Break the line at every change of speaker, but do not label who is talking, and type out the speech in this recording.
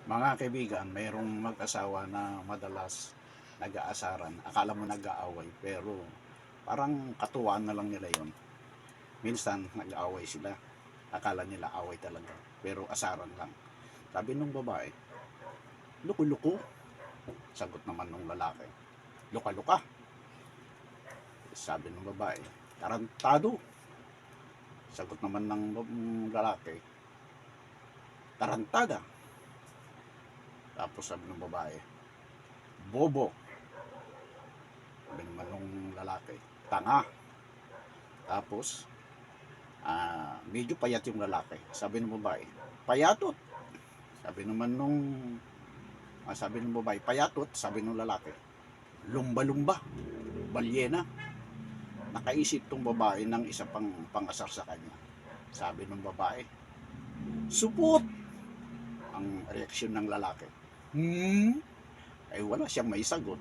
Mga kaibigan, mayroong mag-asawa na madalas nag-aasaran. Akala mo nag-aaway, pero parang katuwaan na lang nila yon. Minsan, nag-aaway sila. Akala nila away talaga, pero asaran lang. Sabi nung babae, luko-luko. Sagot naman nung lalaki, luka-luka. Sabi nung babae, tarantado. Sagot naman ng lalaki, tarantada. Tapos sabi ng babae, bobo. Sabi naman nung lalaki, tanga. Tapos, medyo payat yung lalaki. Sabi ng babae, payatot. Sabi naman nung, sabi ng babae, payatot. Sabi ng lalaki, lumba-lumba, balyena. Nakaisip tong babae ng isa pang pangasar sa kanya. Sabi ng babae, supot. Ang reaksyon ng lalaki, ay wala siyang maisagot.